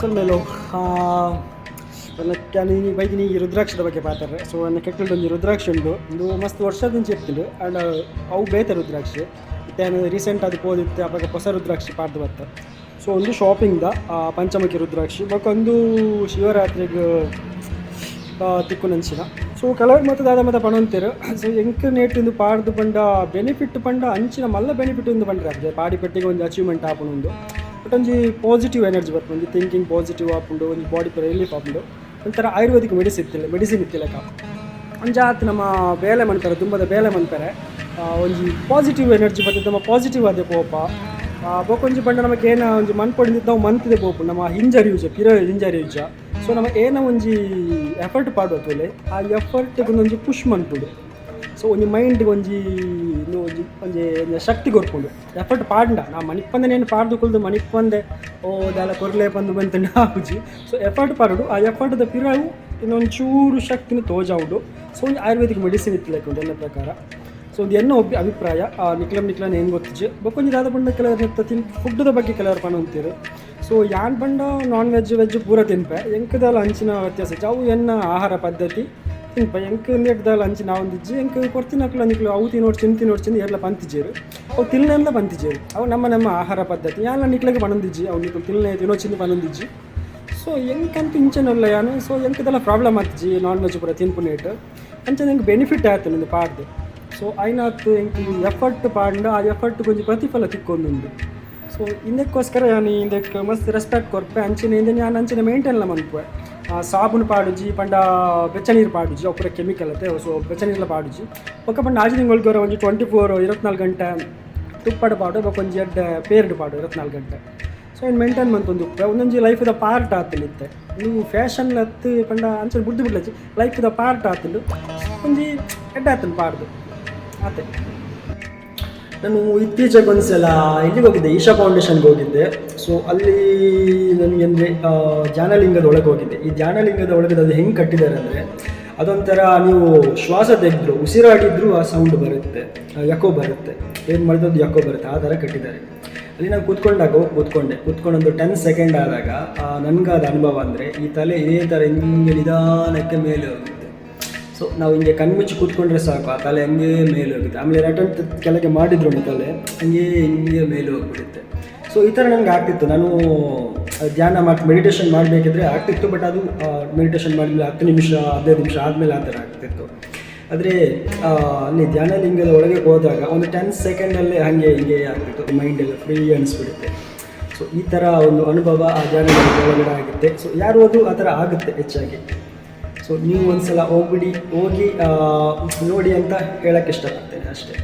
ಅಸಲ್ ಮೇಲೂ ನಾನು ಬೈದಿನಿ ಈ ರುದ್ರಾಕ್ಷದ ಬಗ್ಗೆ ಪಾತಾರೆ. ಸೊ ನನ್ನ ಕೆಟ್ಟದ್ದು ಒಂದು ರುದ್ರಾಕ್ಷಿ ಉಂಡು ಒಂದು ಮಸ್ತ್ ವರ್ಷದಿಂದ ಚೆಪ್ತಿದ್ದು ಆ್ಯಂಡ್ ಅವು ಬೇತೆ ರುದ್ರಾಕ್ಷಿ ಮತ್ತು ರೀಸೆಂಟ್ ಅದು ಹೋದಿತ್ತು ಅವಾಗ ಹೊಸ ರುದ್ರಾಕ್ಷಿ ಪಾಡ್ದು ಬತ್ತ. ಸೊ ಒಂದು ಶಾಪಿಂಗ್ದ ಪಂಚಮುಖಿ ರುದ್ರಾಕ್ಷಿ ಒಂದು ಶಿವರಾತ್ರಿಗೆ ತಿಕ್ಕು ನಂಚಿನ. ಸೊ ಕೆಲವರು ಮತ್ತು ದಾದ ಮತ್ತು ಪಣ ಅಂತೀರು. ಸೊ ಎಂಕ್ ನೇಟಿಂದು ಪಾಡ್ದು ಪಂಡ ಬೆನಿಫಿಟ್ ಪಂಡ ಅಂಚಿನ ಮಲ್ಲ ಬೆನಿಫಿಟ್ ಒಂದು ಬಂಡ್ರೆ ಅದೇ ಪಾಡಿ ಪಟ್ಟಿಗೆ ಒಂದು ಅಚೀವ್ಮೆಂಟ್ ಆಪುಂಡು ಒಂದು ಬಟ್ ಒಂಜಿ ಪಾಸಿಟಿವ್ ಎನರ್ಜಿ ಬರ್ಪುಂಡು, ಥಿಂಕಿಂಗ್ ಪಾಸಿಟಿವ್ ಆಪುಂಡು, ಒಂದು ಬಾಡಿ ಪೂರ ರಿಲೀಫ್ ಆಪುಂಡು. ಒಂಥರ ಆಯುರ್ವೇದಿಕ್ ಮೆಡಿಸಿನ್ ಇತ್ತಿಲ್ಲಕ ಅಂಜಾತ್ ನಮ್ಮ ಬೇಲೆ ಮನ್ಪರೆ ತುಂಬದ ಬೇಲೆ ಮನ್ಪರೆ ಒಂಜಿ ಪಾಸಿಟಿವ್ ಎನರ್ಜಿ ಬರ್ತದೆ. ನಮ್ಮ ಪಾಸಿಟಿವ್ ಅದೇ ಪೋಪ ಬೊಕೊಂಜಿ ಪಂಡ ನಮಗೆ ಏನ ಒಂಜಿ ಮನ್ಪೊಡಿದ್ದು ನಾವು ಮಂತಿದೆ ಪೋಪು ನಮ್ಮ ಹಿಂಜರಿ ಯೂಜ ಹಿಂಜರಿ ಯೂಜ. ಸೊ ನಮ್ಮ ಏನ ಒಂಜಿ ಎಫರ್ಟ್ ಪಾಡೋತುಲೆ ಆ ಎಫರ್ಟ್ಗೆ ಒಂದೊಂಜಿ ಪುಷ್ ಮನ್ಪುಡು. ಸೊ ಒಂಜಿ ಮೈಂಡ್ಗೆ ಒಂಜಿ ಒಂಜಿ ಶಕ್ತಿ ಕೊರ್ಪುಂಡು ಎಫರ್ಟ್ ಪಾಂಡ ನಾ ಮಣಿಪ್ಪಂದೆ ನೇನು ಪಾಡ್ದು ಕುಲ್ದು ಮಣಿಪ್ಪಂದೆ ಅದೆಲ್ಲ ಕೊರ್ಲೆ ಬಂದು ಬಂತಂಡು ಆಪುಜಿ. ಸೊ ಎಫರ್ಟ್ ಪಾಡುಡು ಆ ಎಫರ್ಟ್ದ ಪಿರವು ಇನ್ನೊಂದು ಚೂರು ಶಕ್ತಿನ ತೋಜಾವುಡು. ಸೊ ಒಂದು ಆಯುರ್ವೇದಿಕ್ ಮೆಡಿಸಿನ್ ಇತ್ತಲಕ್ಕೆ ಉಂಟು ಎಲ್ಲ ಪ್ರಕಾರ. ಸೊ ಒಂದು ಎನ್ನೋ ಅಭಿಪ್ರಾಯ ನಿಕ್ಲನ್ ಏನು ಗೊತ್ತಿಜೆ ಬೊಕ್ಕೊಂಜಿ ದಾದ ಪಂಡ ಕೆಲವರು ಫುಡ್ದ ಬಗ್ಗೆ ಕೆಲವರು ಪಣ ಅಂತೀರು. ಸೊ ಯಾನ್ ಪಂಡ ನಾನ್ ವೆಜ್ ಪೂರ ತಿನ್ಪೆ ಎಂಕದಲ್ಲ ಹಂಚಿನ ವ್ಯತ್ಯಾಸ ಅವು ಎನ್ನ ಆಹಾರ ಪದ್ಧತಿ ತಿನ್ಪ ಎಂಕ್ ನೆಟ್ದಲ್ಲ ಹಂಚಿ ನಾವು ಒಂದಿಜ್ಜಿ ಎಂಕ್ ಕೊಡ್ತಿನಕ್ಲ ನಿಕ್ಲು ಅವು ತಿನ್ನೋಡ್ಚಿಂದು ಎಲ್ಲ ಪಂತಿಜೇರು ಅವು ತಿನ್ನೆಲ್ಲ ಪಂತಿಜೇರು ಅವು ನಮ್ಮ ಆಹಾರ ಪದ್ಧತಿ ಯಾನ ನಿಕ್ಲಿಗೆ ಪಣಂದಿಜ್ಜಿ ಅವು ನಿಕ್ಲು ತಿನ್ನೋಚಿಂದು ಪಣಂದಿಜ್ಜಿ. ಸೊ ಎಂಕಂತ ಇಂಚನಲ್ಲ ಯಾನು. ಸೊ ಎಂಕದೆಲ್ಲ ಪ್ರಾಬ್ಲಮ್ ಆಗ್ತಿಜಿ ನಾನ್ ವೆಜ್ ಪೂರ ತಿನ್ಪುನೇಟ್ ಅಂಚನೆ ಎಂಕ್ ಬೆನಿಫಿಟ್ ಆಯ್ತು ನಿಂದು ಪಾಡ್ದು. ಸೊ ಐನಾತ್ತು ಎಂಕ್ ಎಫರ್ಟ್ ಪಾಂಡ ಆ ಎಫರ್ಟ್ ಕೊಂಚ ಪ್ರತಿಫಲ ತಿಕ್ಕೊಂದುಂಡು. ಸೊ ಇಂದಕ್ಕೋಸ್ಕರ ನಾನು ಇಂದಕ್ಕೆ ಮಸ್ತ್ ರೆಸ್ಪೆಕ್ಟ್ ಕೊರ್ಪೆ ಅಂಚಿನಿಂದ ನಾನು ಅಂಚಿನ ಮೇಂಟೈನ್ಲ ಮನ್ಪುವೆ. ಸಾಬೂನು ಪಾಡುಜಿ ಪಂಡ ಬೆಚ್ಚ ನೀರು ಪಾಡುಜಿ ಅವು ಪೂರ ಕೆಮಿಕಲ್ ಅತ್ತೆ. ಸೊ ಬೆಚ್ಚ ನೀರ್ಲ ಪಾಡುಜಿ ಒಕ್ಕ ಪಂಡ ಆಜು ತಿಂಗೊಳ್ಗೋರ ಒಂಜಿ 24 ಗಂಟೆ ತುಪ್ಪಡು ಪಾಡು ಬೊಕೊಂಜಿ ಎಡ್ಡ ಪೇರ್ಡ್ ಪಾಡು 24 ಗಂಟೆ. ಸೊ ಇನ್ನು ಮೇಂಟೈನ್ ಮಂತೊಂದು ಒಂದೊಂಜಿ ಲೈಫ್ದ ಪಾರ್ಟ್ ಆತಲಿತ್ತೆ. ನೀವು ಫ್ಯಾಷನ್ ಹತ್ತು ಪಂಡ ಅಂಚನೆ ಬುಡ್ದು ಬಿಡ್ಲಚ್ಚಿ ಲೈಫ್ದ ಪಾರ್ಟ್ ಆತಲು ಒಂಜಿ ಎಡ್ಡ ಆತನು ಪಾಡ್ದು ಆತೆ. ನಾನು ಇತ್ತೀಚೆಗೆ ಒಂದ್ಸಲ ಇಲ್ಲಿಗೆ ಹೋಗಿದ್ದೆ, ಈಶಾ ಫೌಂಡೇಶನ್ಗೆ ಹೋಗಿದ್ದೆ. ಸೊ ಅಲ್ಲಿ ನನಗೆ ಅಂದರೆ ಧ್ಯಾನಲಿಂಗದ ಒಳಗೆ ಹೋಗಿದ್ದೆ. ಈ ಧ್ಯಾನಲಿಂಗದ ಒಳಗೆ ಅದು ಹೆಂಗೆ ಕಟ್ಟಿದ್ದಾರೆ ಅಂದರೆ ಅದೊಂಥರ ನೀವು ಶ್ವಾಸ ತೆಗೆದ್ರು ಉಸಿರಾಡಿದ್ರು ಆ ಸೌಂಡ್ ಬರುತ್ತೆ, ಯಾಕೋ ಬರುತ್ತೆ, ಏನು ಮಾಡಿದ್ದು ಯಾಕೋ ಬರುತ್ತೆ, ಆ ಥರ ಕಟ್ಟಿದ್ದಾರೆ. ಅಲ್ಲಿ ನಾನು ಕೂತ್ಕೊಂಡೊಂದು 10 ಸೆಕೆಂಡ್ ಆದಾಗ ನನಗಾದ ಅನುಭವ ಅಂದರೆ ಈ ತಲೆ ಇದೇ ಥರ ಹಿಂಗೆ ನಿಧಾನಕ್ಕೆ ಮೇಲೆ ಹೋಗುತ್ತೆ. ಸೊ ನಾವು ಹಿಂಗೆ ಕಣ್ಮುಚ್ಚಿ ಕೂತ್ಕೊಂಡ್ರೆ ಸಾಕು ಆ ತಲೆ ಹಂಗೆ ಮೇಲೆ ಹೋಗುತ್ತೆ. ಆಮೇಲೆ ಅಟೆಂಪ್ಟ್ ಕೆಳಗೆ ಮಾಡಿದ್ರು ತಲೆ ಹಿಂಗೆ ಮೇಲೆ ಹೋಗ್ಬಿಡುತ್ತೆ. ಸೊ ಈ ಥರ ನನಗೆ ಆಗ್ತಿತ್ತು. ನಾನು ಧ್ಯಾನ ಮೆಡಿಟೇಷನ್ ಮಾಡಬೇಕಿದ್ರೆ ಆಗ್ತಿತ್ತು. ಬಟ್ ಅದು ಮೆಡಿಟೇಷನ್ ಮಾಡಿದ್ಮೇಲೆ 10 ನಿಮಿಷ 15 ನಿಮಿಷ ಆದಮೇಲೆ ಆ ಥರ ಆಗ್ತಿತ್ತು. ಆದರೆ ಅಲ್ಲಿ ಧ್ಯಾನಲಿಂಗದ ಒಳಗೆ ಹೋದಾಗ ಒಂದು 10 ಸೆಕೆಂಡಲ್ಲೇ ಹಿಂಗೆ ಆಗ್ತಿತ್ತು. ಮೈಂಡೆಲ್ಲ ಫ್ರೀ ಅನಿಸ್ಬಿಡುತ್ತೆ. ಸೊ ಈ ಥರ ಒಂದು ಅನುಭವ ಆ ಧ್ಯಾನಲಿಂಗದ ಒಳಗಡೆ ಆಗುತ್ತೆ. ಸೊ ಯಾರು ಅದು ಆ ಥರ ಆಗುತ್ತೆ ಹೆಚ್ಚಾಗಿ. ಸೊ ನೀವು ಒಂದ್ಸಲ ಹೋಗಿ ನೋಡಿ ಅಂತ ಹೇಳೋಕ್ಕೆ ಇಷ್ಟಪಡ್ತೇನೆ ಅಷ್ಟೇ.